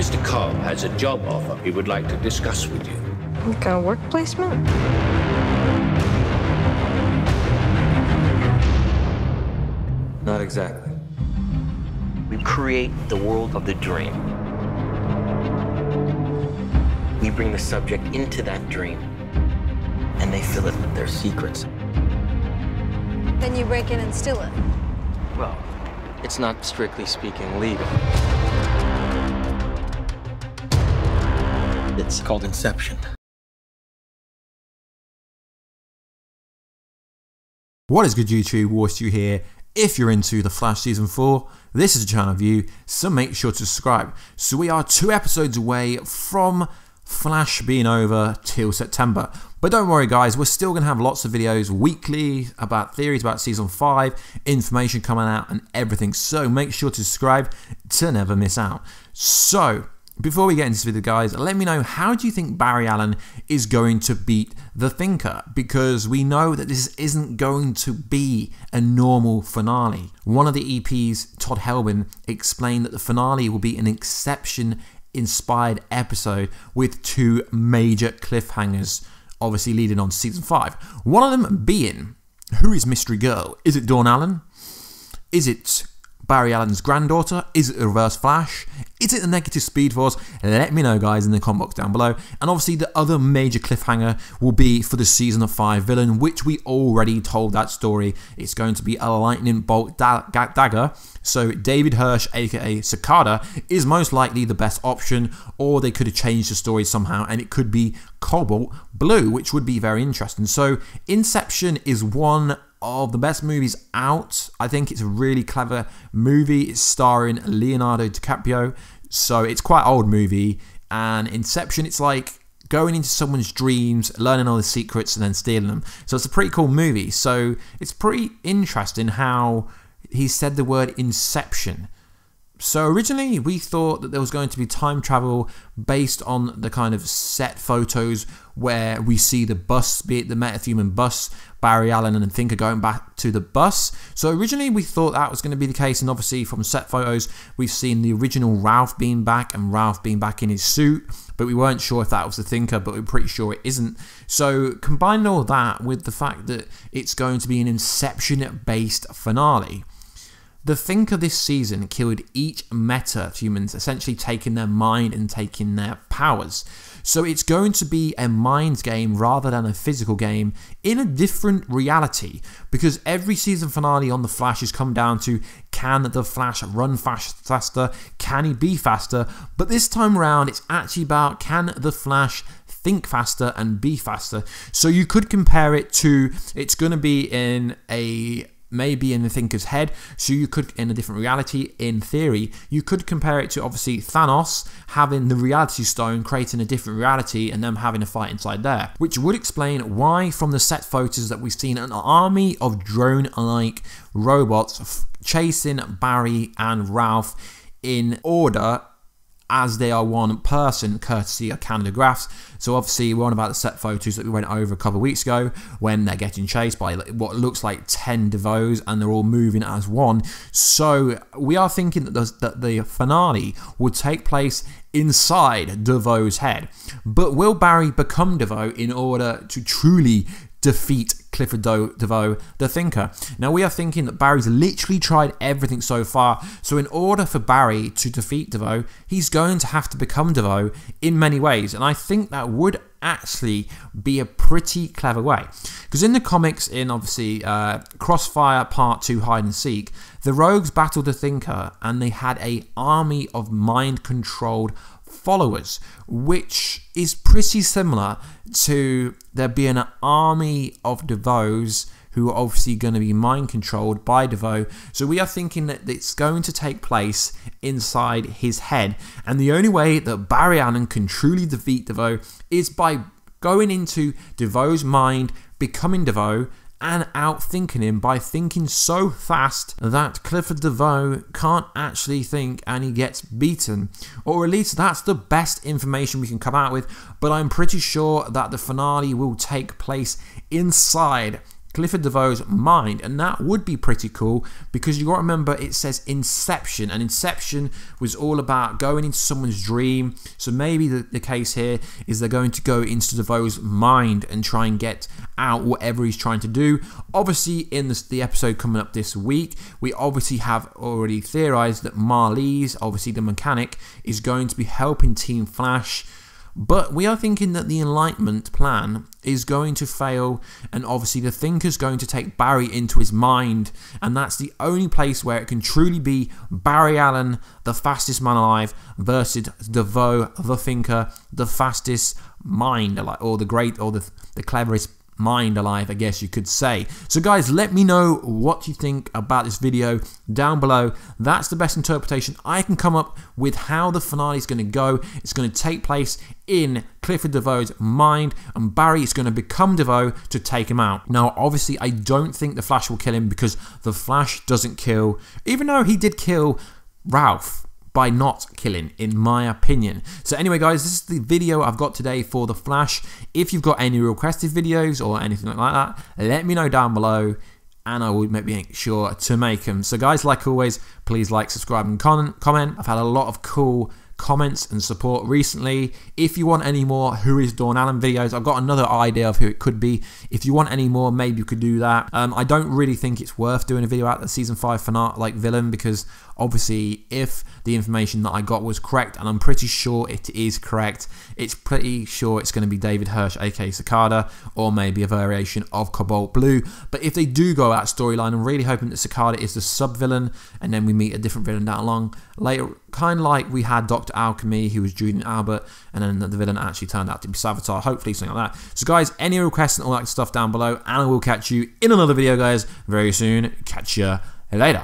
Mr. Cobb has a job offer he would like to discuss with you. Like a work placement? Not exactly. We create the world of the dream. We bring the subject into that dream, and they fill it with their secrets. Then you break in and steal it. Well, it's not strictly speaking legal. It's called Inception. What is good, YouTube? Warstu here. If you're into The Flash Season 4, this is a channel view, so make sure to subscribe. So we are 2 episodes away from Flash being over till September. But don't worry guys, we're still going to have lots of videos weekly about theories about Season 5, information coming out and everything. So make sure to subscribe to never miss out. So, before we get into this video guys, let me know, how do you think Barry Allen is going to beat the Thinker? Because we know that this isn't going to be a normal finale. One of the EPs, Todd Helbin, explained that the finale will be an Inception-inspired episode with 2 major cliffhangers, obviously leading on to Season 5. One of them being, who is Mystery Girl? Is it Dawn Allen? Is it Barry Allen's granddaughter? Is it the Reverse Flash? Is it the Negative Speed Force? Let me know guys in the comment box down below. And obviously the other major cliffhanger will be for the Season 5 villain, which we already told that story. It's going to be a lightning bolt dagger. So David Hirsch, aka Cicada, is most likely the best option, or they could have changed the story somehow and it could be Cobalt Blue, which would be very interesting. So Inception is one of the best movies out. I think it's a really clever movie. It's starring Leonardo DiCaprio, so it's quite an old movie. And Inception, it's like going into someone's dreams, learning all the secrets and then stealing them. So it's a pretty cool movie. So it's pretty interesting how he said the word Inception. So originally we thought that there was going to be time travel based on the kind of set photos where we see the bus, be it the metahuman bus, Barry Allen and the Thinker going back to the bus. So originally we thought that was going to be the case, and obviously from set photos we've seen the original Ralph being back and Ralph being back in his suit, but we weren't sure if that was the Thinker, but we're pretty sure it isn't. So combining all that with the fact that it's going to be an Inception-based finale, the Thinker this season killed each meta-humans, essentially taking their mind and taking their powers. So it's going to be a mind game rather than a physical game in a different reality, because every season finale on The Flash has come down to, can the Flash run faster? Can he be faster? But this time around it's actually about, can the Flash think faster and be faster? So you could compare it to, it's going to be in maybe in the Thinker's head, so you could, in a different reality, in theory, you could compare it to obviously Thanos having the reality stone, creating a different reality and them having a fight inside there, which would explain why from the set photos that we've seen an army of drone-like robots chasing Barry and Ralph in order as they are one person, courtesy of Canada Graphs. So obviously we're on about the set photos that we went over a couple of weeks ago when they're getting chased by what looks like 10 DeVoes and they're all moving as one. So we are thinking that the finale would take place inside DeVoe's head. But will Barry become DeVoe in order to truly defeat Clifford DeVoe, the Thinker? Now we are thinking that Barry's literally tried everything so far, so in order for Barry to defeat DeVoe, he's going to have to become DeVoe in many ways, and I think that would actually be a pretty clever way. Because in the comics, in obviously Crossfire Part 2 Hide and Seek, the Rogues battled the Thinker and they had an army of mind-controlled followers, which is pretty similar to there being an army of DeVoes who are obviously going to be mind controlled by DeVoe. So we are thinking that it's going to take place inside his head, and the only way that Barry Allen can truly defeat DeVoe is by going into DeVoe's mind, becoming DeVoe, and outthinking him by thinking so fast that Clifford DeVoe can't actually think and he gets beaten. Or at least that's the best information we can come out with, but I'm pretty sure that the finale will take place inside Clifford DeVoe's mind, and that would be pretty cool because you got to remember it says Inception, and Inception was all about going into someone's dream. So maybe the case here is they're going to go into DeVoe's mind and try and get out whatever he's trying to do. Obviously, in the episode coming up this week, we obviously have already theorized that Marlize, obviously the mechanic, is going to be helping Team Flash. But we are thinking that the Enlightenment plan is going to fail, and obviously the Thinker's going to take Barry into his mind, and that's the only place where it can truly be Barry Allen, the fastest man alive, versus DeVoe, the Thinker, the fastest mind alive, or the cleverest mind alive, I guess you could say. So guys, let me know what you think about this video down below. That's the best interpretation I can come up with how the finale is going to go. It's going to take place in Clifford DeVoe's mind, and Barry is going to become DeVoe to take him out. Now obviously I don't think the Flash will kill him, because the Flash doesn't kill, even though he did kill Ralph by not killing, in my opinion. So anyway guys, this is the video I've got today for The Flash. If you've got any requested videos or anything like that, let me know down below and I will make sure to make them. So guys, like always, please like, subscribe and comment. I've had a lot of cool comments and support recently. If you want any more Who is Dawn Allen videos, I've got another idea of who it could be. If you want any more, maybe you could do that. I don't really think it's worth doing a video out the season 5 finale like villain, because obviously if the information that I got was correct, and I'm pretty sure it is correct, it's pretty sure it's going to be David Hirsch aka Cicada, or maybe a variation of Cobalt Blue. But if they do go out storyline, I'm really hoping that Cicada is the sub villain, and then we meet a different villain down along later, kind of like we had Dr. Alchemy, who was Julian Albert, and then the villain actually turned out to be Savitar, hopefully something like that. So guys, any requests and all that stuff down below, and I will catch you in another video guys very soon. Catch you later.